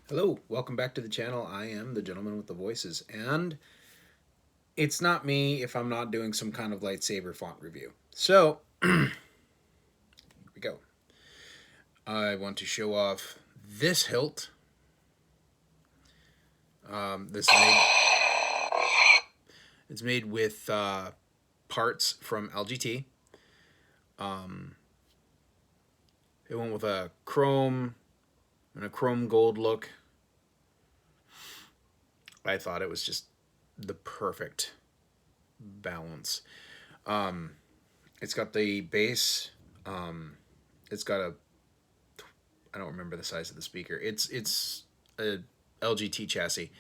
Hello, welcome back to the channel. I am the gentleman with the voices, and it's not me if I'm not doing some kind of lightsaber font review. So, here we go. I want to show off this hilt. This is made, it's made with parts from LGT. It went with a chrome and a chrome gold look. I thought it was just the perfect balance. It's got the base. It's got a I don't remember the size of the speaker. It's a LGT chassis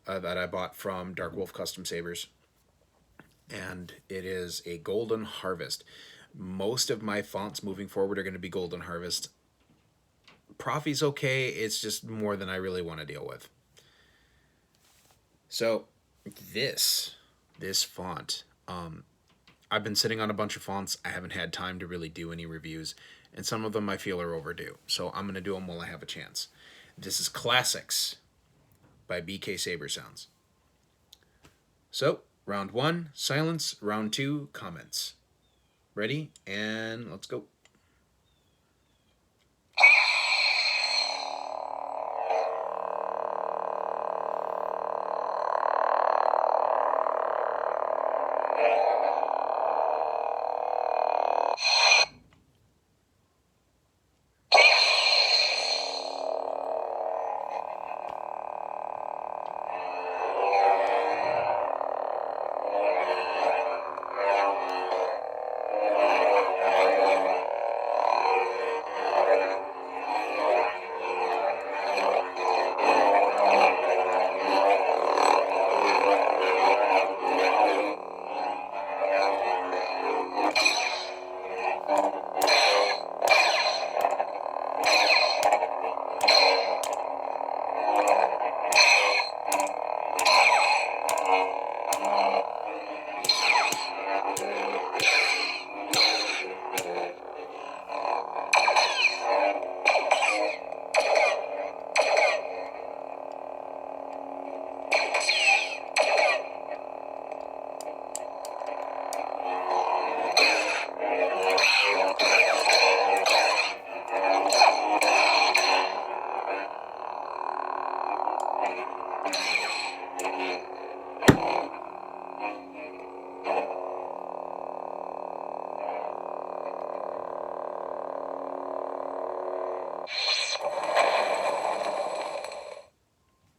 that I bought from Dark Wolf Custom Sabers, and it is a Golden Harvest. Most of my fonts moving forward are going to be Golden Harvest. Proffie's okay. It's just more than I really want to deal with. So this font, I've been sitting on a bunch of fonts. I haven't had time to really do any reviews, and some of them I feel are overdue. So I'm going to do them while I have a chance. This is Classics by BK Sabersounds. So, round one, silence. Round two, comments. Ready? And let's go.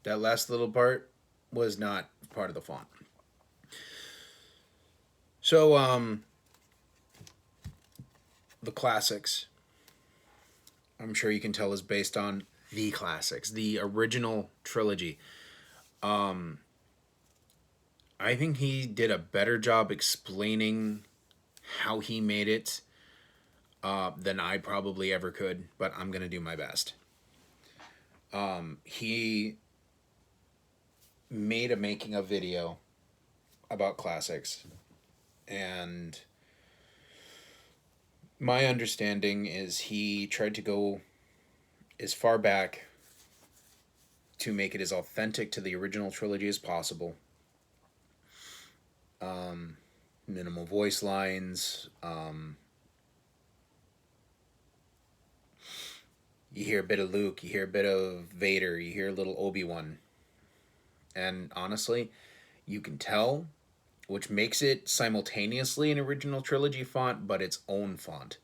That last little part was not part of the font. So, the classics, I'm sure you can tell, is based on the classics, the original trilogy. I think he did a better job explaining how he made it than I probably ever could, but I'm going to do my best. He made a making of video about classics, and my understanding is he tried to go as far back to make it as authentic to the original trilogy as possible. Minimal voice lines. You hear a bit of Luke, you hear a bit of Vader, you hear a little Obi-Wan. And honestly, you can tell, which makes it simultaneously an original trilogy font, but its own font.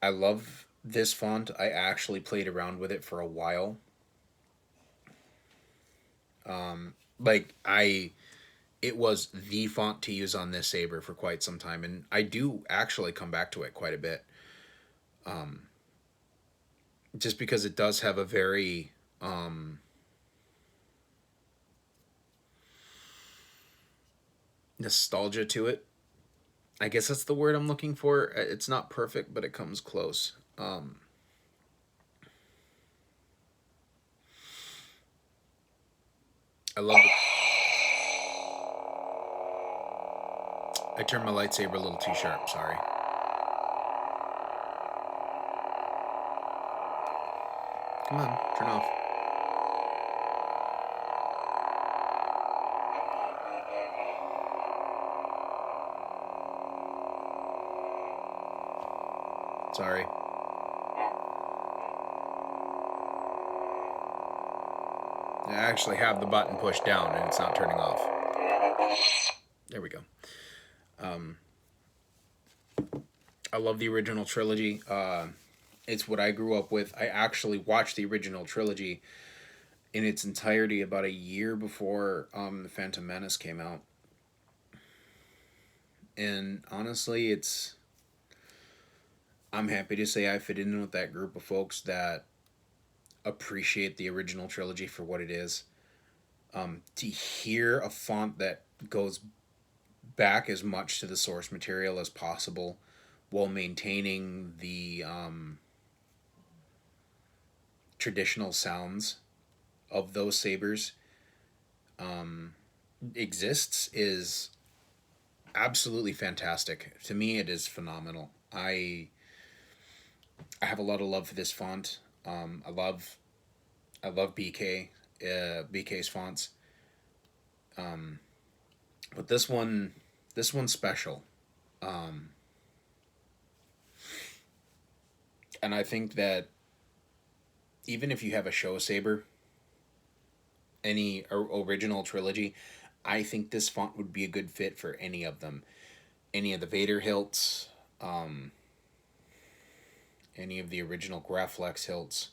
I love this font. I actually played around with it for a while. It was the font to use on this saber for quite some time, and I do actually come back to it quite a bit. Just because it does have a very nostalgia to it. I guess that's the word I'm looking for. It's not perfect, but it comes close. I love it. I turned my lightsaber a little too sharp, sorry. Come on, turn off. Sorry. I actually have the button pushed down and it's not turning off. There we go. I love the original trilogy. It's what I grew up with. I actually watched the original trilogy in its entirety about a year before the Phantom Menace came out. And honestly, I'm happy to say I fit in with that group of folks that appreciate the original trilogy for what it is. To hear a font that goes back as much to the source material as possible while maintaining the traditional sounds of those sabers exists is absolutely fantastic. To me, it is phenomenal. I have a lot of love for this font. I love BK's fonts. But this one's special. And I think that even if you have a show saber, any original trilogy, I think this font would be a good fit for any of them. Any of the Vader hilts, any of the original Graflex hilts,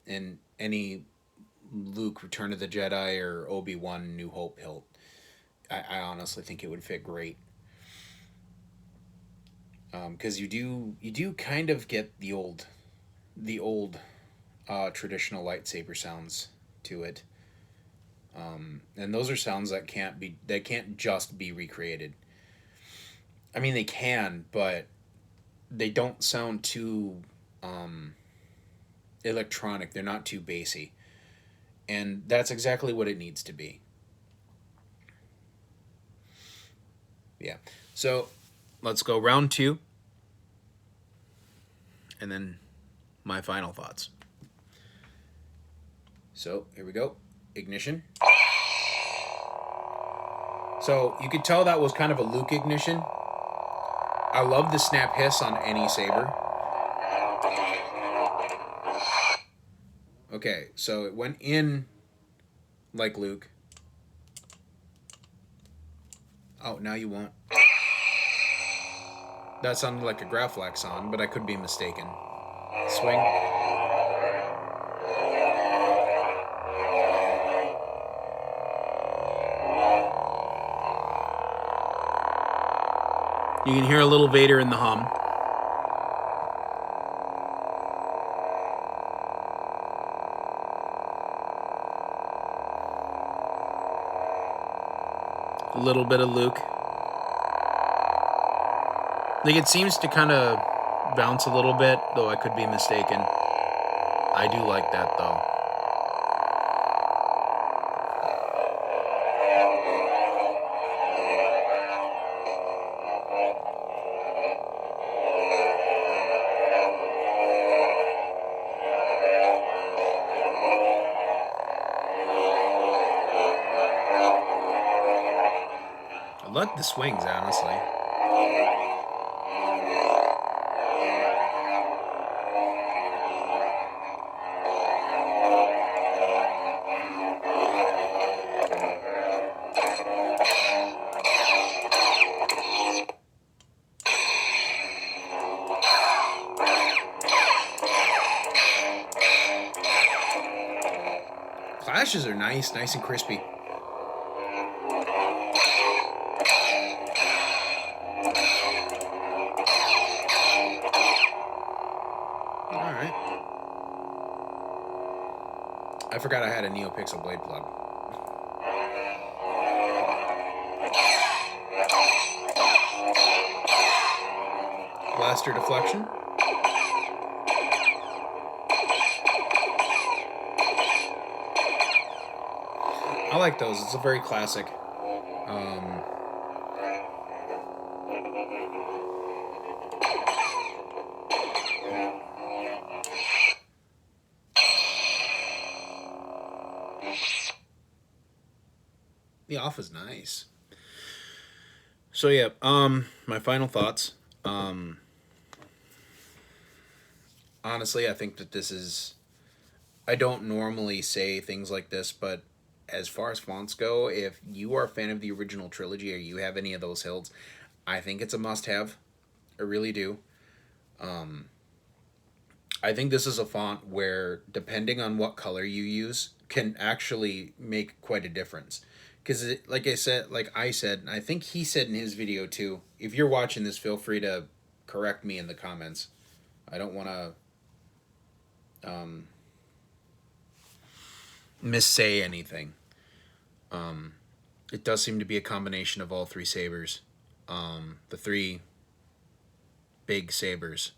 and any Luke Return of the Jedi or Obi-Wan New Hope hilt. I honestly think it would fit great. Because you do kind of get the old traditional lightsaber sounds to it. And those are sounds that can't just be recreated. I mean, they can, but they don't sound too electronic. They're not too bassy. And that's exactly what it needs to be. Yeah. So let's go round 2. And then my final thoughts. So here we go. Ignition. So you could tell that was kind of a Luke ignition. I love the snap hiss on any saber. Okay, so it went in like Luke. Oh, now you won't. That sounded like a Graflex on, but I could be mistaken. Swing. You can hear a little Vader in the hum. A little bit of Luke. Like, it seems to kind of bounce a little bit, though I could be mistaken. I do like that, though. I like the swings, honestly. Clashes are nice and crispy. Alright. I forgot I had a NeoPixel blade plug. Blaster deflection. I like those. It's a very classic. The off is nice. So yeah, my final thoughts. Honestly, I think that this is. I don't normally say things like this, but as far as fonts go, if you are a fan of the original trilogy or you have any of those hills, I think it's a must-have. I really do. I think this is a font where, depending on what color you use, can actually make quite a difference. Because, like I said, and I think he said in his video too. If you're watching this, feel free to correct me in the comments. I don't want to missay anything. It does seem to be a combination of all three sabers, the three big sabers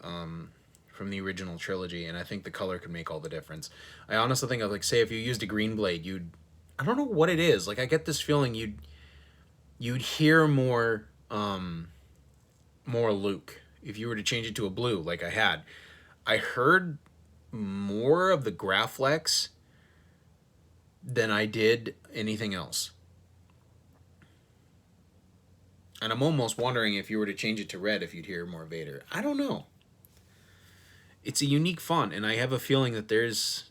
from the original trilogy, and I think the color could make all the difference. I honestly think, like, say if you used a green blade, you'd, I don't know what it is. Like, I get this feeling you'd hear more Luke if you were to change it to a blue, like I had. I heard more of the Graflex than I did anything else. And I'm almost wondering if you were to change it to red, if you'd hear more Vader. I don't know. It's a unique font, and I have a feeling that there's.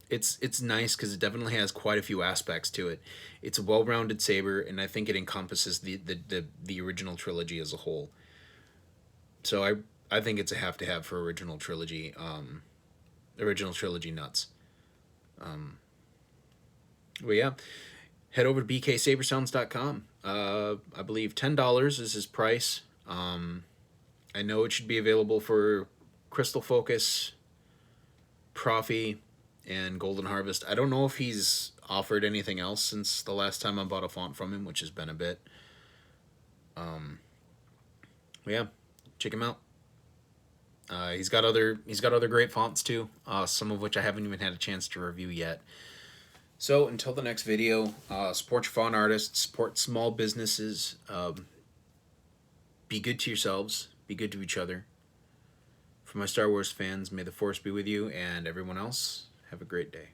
It's nice because it definitely has quite a few aspects to it. It's a well-rounded saber, and I think it encompasses the original trilogy as a whole. So I think it's a have-to-have for original trilogy. Original trilogy nuts. Well, yeah. Head over to bksabersounds.com. I believe $10 is his price. I know it should be available for Crystal Focus, Proffie, and Golden Harvest. I don't know if he's offered anything else since the last time I bought a font from him, which has been a bit. But yeah, check him out. He's got other great fonts too, some of which I haven't even had a chance to review yet. So until the next video, support your font artists, support small businesses, be good to yourselves, be good to each other. For my Star Wars fans, may the Force be with you, and everyone else, have a great day.